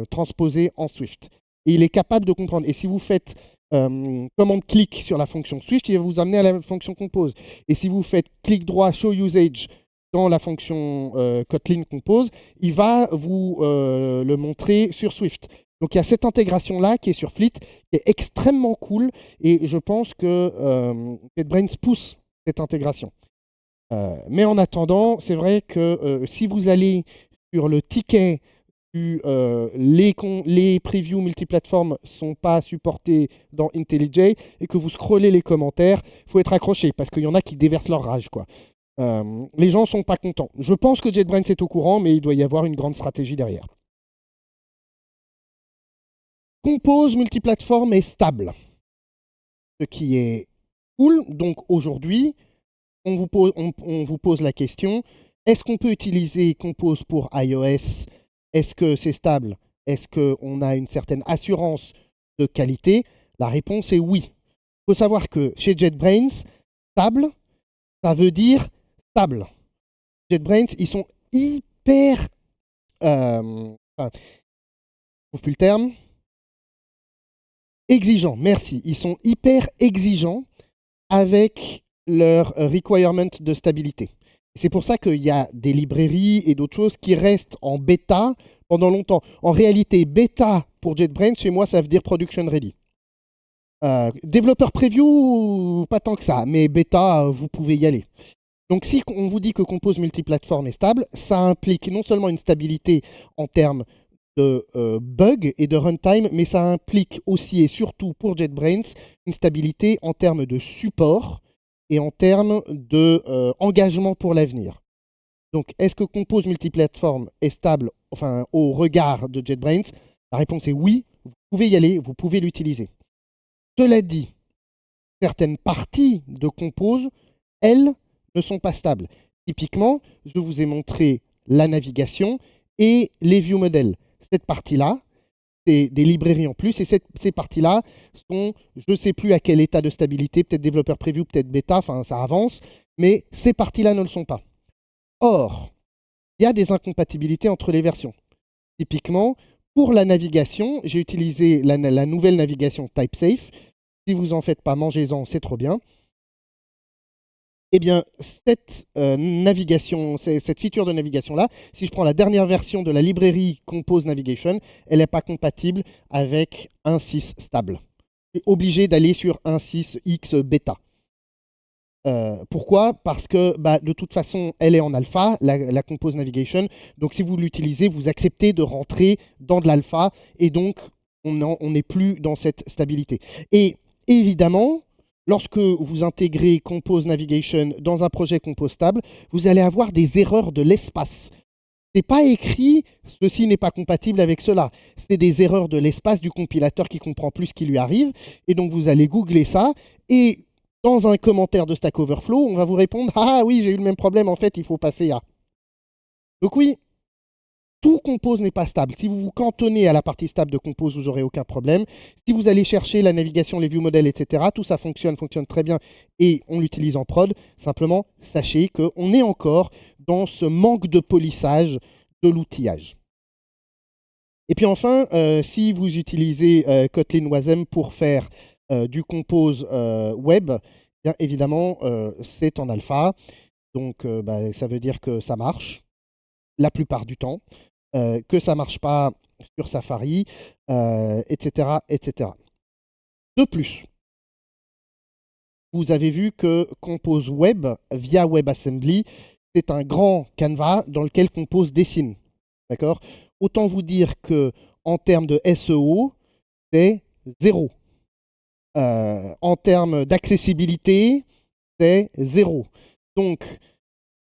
transposé en Swift. Et il est capable de comprendre. Et si vous faites commande-clic sur la fonction Swift, il va vous amener à la fonction Compose. Et si vous faites clic droit Show Usage dans la fonction Kotlin Compose, il va vous le montrer sur Swift. Donc il y a cette intégration-là qui est sur Fleet, qui est extrêmement cool, et je pense que JetBrains pousse cette intégration. Mais en attendant, c'est vrai que si vous allez sur le ticket les previews multiplateformes ne sont pas supportés dans IntelliJ et que vous scrollez les commentaires, il faut être accroché parce qu'il y en a qui déversent leur rage, quoi. Les gens ne sont pas contents. Je pense que JetBrains est au courant, mais il doit y avoir une grande stratégie derrière. Compose multiplateforme est stable, ce qui est cool. Donc aujourd'hui, on vous pose la question, est-ce qu'on peut utiliser Compose pour iOS? Est-ce que c'est stable? Est-ce qu'on a une certaine assurance de qualité? La réponse est oui. Il faut savoir que chez JetBrains, stable, ça veut dire stable. JetBrains, ils sont hyper... enfin, je ne trouve plus le terme. Exigeants, merci. Ils sont hyper exigeants avec leur requirement de stabilité. C'est pour ça qu'il y a des librairies et d'autres choses qui restent en bêta pendant longtemps. En réalité, bêta pour JetBrains, chez moi, ça veut dire production ready. Développeur preview, pas tant que ça, mais bêta, vous pouvez y aller. Donc si on vous dit que Compose multiplateforme est stable, ça implique non seulement une stabilité en termes de bugs et de runtime, mais ça implique aussi et surtout pour JetBrains une stabilité en termes de support et en termes d'engagement pour l'avenir. Donc, est-ce que Compose multiplateforme est stable, enfin, au regard de JetBrains? La réponse est oui, vous pouvez y aller, vous pouvez l'utiliser. Cela dit, certaines parties de Compose, elles, ne sont pas stables. Typiquement, je vous ai montré la navigation et les view models. Cette partie-là, c'est des librairies en plus, et ces parties-là sont, je ne sais plus à quel état de stabilité, peut-être développeur preview, peut-être bêta, enfin ça avance, mais ces parties-là ne le sont pas. Or, il y a des incompatibilités entre les versions. Typiquement, pour la navigation, j'ai utilisé la nouvelle navigation TypeSafe. Si vous n'en faites pas, mangez-en, c'est trop bien. Eh bien, cette navigation, cette feature de navigation-là, si je prends la dernière version de la librairie Compose Navigation, elle n'est pas compatible avec 1.6 stable. Je suis obligé d'aller sur 1.6x bêta. Pourquoi? Parce que de toute façon, elle est en alpha, la Compose Navigation. Donc si vous l'utilisez, vous acceptez de rentrer dans de l'alpha et donc on n'est plus dans cette stabilité. Et évidemment, lorsque vous intégrez Compose Navigation dans un projet Compose stable, vous allez avoir des erreurs de l'espace. C'est pas écrit « ceci n'est pas compatible avec cela ». C'est des erreurs de l'espace du compilateur qui comprend plus ce qui lui arrive. Et donc vous allez googler ça et dans un commentaire de Stack Overflow, on va vous répondre « Ah oui, j'ai eu le même problème, en fait, il faut passer à ». Donc oui, tout Compose n'est pas stable. Si vous vous cantonnez à la partie stable de Compose, vous n'aurez aucun problème. Si vous allez chercher la navigation, les view models, etc., tout ça fonctionne très bien et on l'utilise en prod. Simplement, sachez qu'on est encore dans ce manque de polissage de l'outillage. Et puis enfin, si vous utilisez Kotlin Wasm pour faire du Compose web, bien évidemment, c'est en alpha. Donc, ça veut dire que ça marche la plupart du temps, que ça ne marche pas sur Safari, etc., etc. De plus, vous avez vu que Compose Web, via WebAssembly, c'est un grand canevas dans lequel Compose dessine. D'accord ? Autant vous dire que en termes de SEO, c'est 0. En termes d'accessibilité, c'est 0. Donc,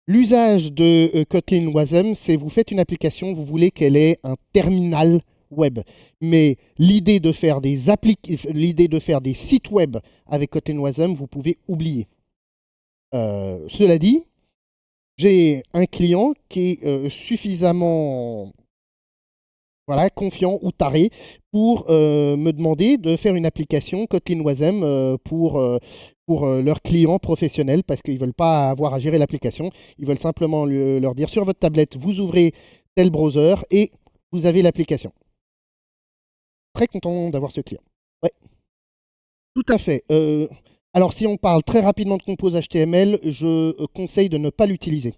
l'usage de Kotlin Wasm, c'est vous faites une application, vous voulez qu'elle ait un terminal web. Mais l'idée de faire des sites web avec Kotlin Wasm, vous pouvez oublier. Cela dit, j'ai un client qui est suffisamment confiant ou taré pour me demander de faire une application Kotlin Wasm pour leurs clients professionnels parce qu'ils ne veulent pas avoir à gérer l'application. Ils veulent simplement leur dire sur votre tablette, vous ouvrez tel browser et vous avez l'application. Très content d'avoir ce client. Ouais. Tout à fait. Alors si on parle très rapidement de Compose HTML, je conseille de ne pas l'utiliser.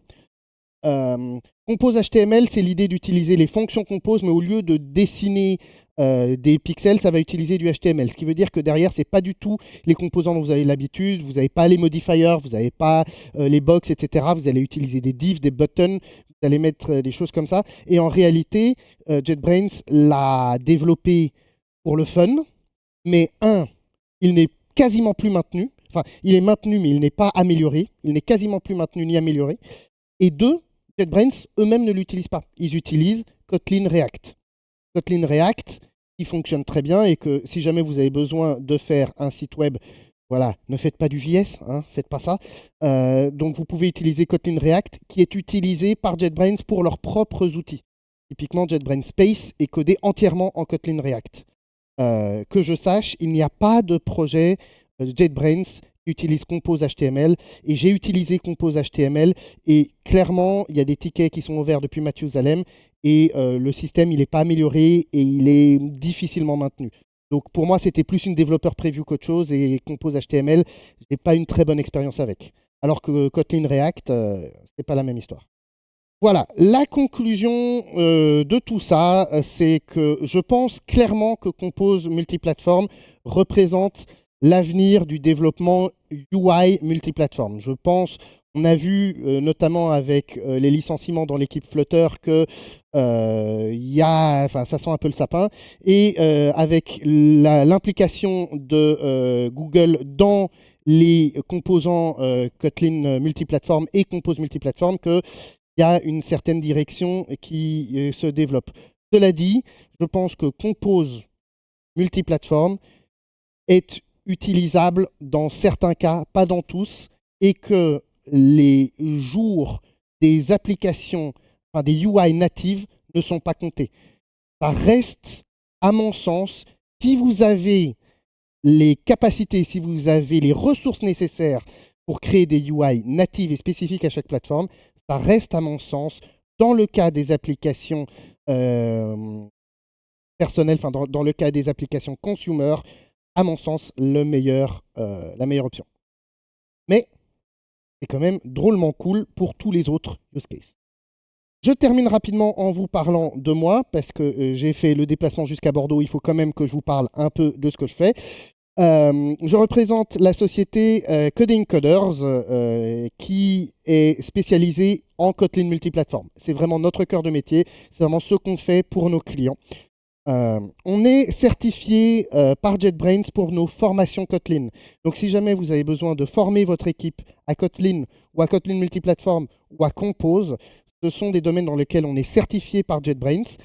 Compose HTML, c'est l'idée d'utiliser les fonctions Compose, mais au lieu de dessiner des pixels, ça va utiliser du HTML. Ce qui veut dire que derrière, ce n'est pas du tout les composants dont vous avez l'habitude, vous n'avez pas les modifiers, vous n'avez pas les box, etc. Vous allez utiliser des divs, des buttons, vous allez mettre des choses comme ça. Et en réalité, JetBrains l'a développé pour le fun, mais il n'est quasiment plus maintenu. Enfin, il est maintenu, mais il n'est pas amélioré. Il n'est quasiment plus maintenu ni amélioré. Et deux, JetBrains eux-mêmes ne l'utilisent pas. Ils utilisent Kotlin React. Kotlin React, qui fonctionne très bien et que si jamais vous avez besoin de faire un site web, voilà, ne faites pas du JS, faites pas ça. Donc vous pouvez utiliser Kotlin React, qui est utilisé par JetBrains pour leurs propres outils. Typiquement, JetBrains Space est codé entièrement en Kotlin React. Que je sache, il n'y a pas de projet JetBrains qui utilise Compose HTML et j'ai utilisé Compose HTML et clairement il y a des tickets qui sont ouverts depuis Mathusalem et le système il n'est pas amélioré et il est difficilement maintenu. Donc pour moi c'était plus une développeur preview qu'autre chose et Compose HTML, je n'ai pas une très bonne expérience avec. Alors que Kotlin React, c'est pas la même histoire. Voilà, la conclusion de tout ça, c'est que je pense clairement que Compose multiplateforme représente l'avenir du développement UI multiplateforme. Je pense, on a vu notamment avec les licenciements dans l'équipe Flutter que ça sent un peu le sapin. Et avec l'implication de Google dans les composants Kotlin multiplateforme et Compose multiplateforme, qu'il y a une certaine direction qui se développe. Cela dit, je pense que Compose multiplateforme est utilisable dans certains cas, pas dans tous, et que les jours des applications, enfin des UI natives, ne sont pas comptés. Ça reste, à mon sens, si vous avez les capacités, si vous avez les ressources nécessaires pour créer des UI natives et spécifiques à chaque plateforme, ça reste, à mon sens, dans le cas des applications personnelles, enfin dans le cas des applications consumer, à mon sens, la meilleure option. Mais c'est quand même drôlement cool pour tous les autres use cases. Je termine rapidement en vous parlant de moi, parce que j'ai fait le déplacement jusqu'à Bordeaux, il faut quand même que je vous parle un peu de ce que je fais. Je représente la société Coding Coders qui est spécialisée en Kotlin multiplateforme. C'est vraiment notre cœur de métier, c'est vraiment ce qu'on fait pour nos clients. On est certifié par JetBrains pour nos formations Kotlin. Donc si jamais vous avez besoin de former votre équipe à Kotlin ou à Kotlin multiplateforme ou à Compose, ce sont des domaines dans lesquels on est certifié par JetBrains.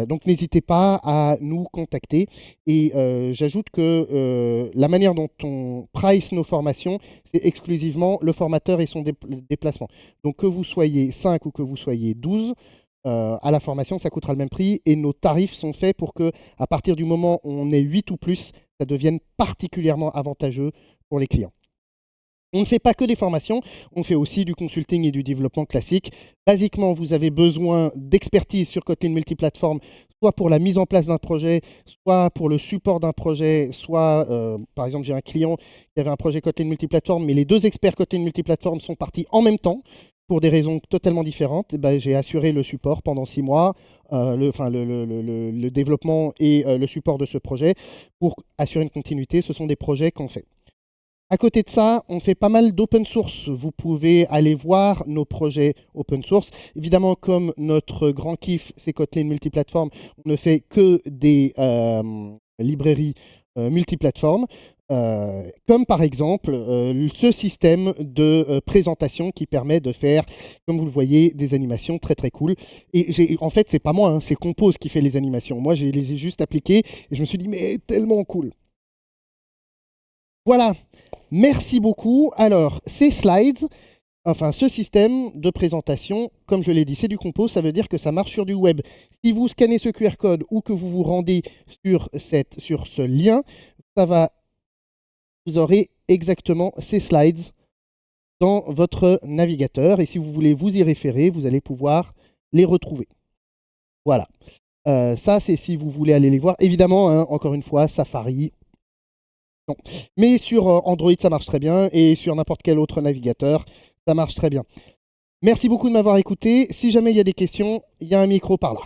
Donc n'hésitez pas à nous contacter. Et j'ajoute que la manière dont on price nos formations, c'est exclusivement le formateur et son déplacement. Donc que vous soyez 5 ou que vous soyez 12, à la formation, ça coûtera le même prix et nos tarifs sont faits pour que, à partir du moment où on est 8 ou plus, ça devienne particulièrement avantageux pour les clients. On ne fait pas que des formations, on fait aussi du consulting et du développement classique. Basiquement, vous avez besoin d'expertise sur Kotlin multiplateforme, soit pour la mise en place d'un projet, soit pour le support d'un projet, soit, par exemple, j'ai un client qui avait un projet Kotlin multiplateforme, mais les deux experts Kotlin multiplateforme sont partis en même temps, pour des raisons totalement différentes. J'ai assuré le support pendant 6 mois, le développement et le support de ce projet pour assurer une continuité. Ce sont des projets qu'on fait. À côté de ça, on fait pas mal d'open source. Vous pouvez aller voir nos projets open source. Évidemment, comme notre grand kiff, c'est Kotlin multiplateforme, on ne fait que des librairies multiplateformes. Comme par exemple ce système de présentation qui permet de faire, comme vous le voyez, des animations très très cool. Et en fait, c'est pas moi, hein, c'est Compose qui fait les animations. Moi, je les ai juste appliquées et je me suis dit, mais tellement cool. Voilà, merci beaucoup. Alors, ces slides, enfin ce système de présentation, comme je l'ai dit, c'est du Compose, ça veut dire que ça marche sur du web. Si vous scannez ce QR code ou que vous vous rendez sur ce lien, vous aurez exactement ces slides dans votre navigateur. Et si vous voulez vous y référer, vous allez pouvoir les retrouver. Voilà. Ça, c'est si vous voulez aller les voir. Évidemment, hein, encore une fois, Safari. Non. Mais sur Android, ça marche très bien. Et sur n'importe quel autre navigateur, ça marche très bien. Merci beaucoup de m'avoir écouté. Si jamais il y a des questions, il y a un micro par là.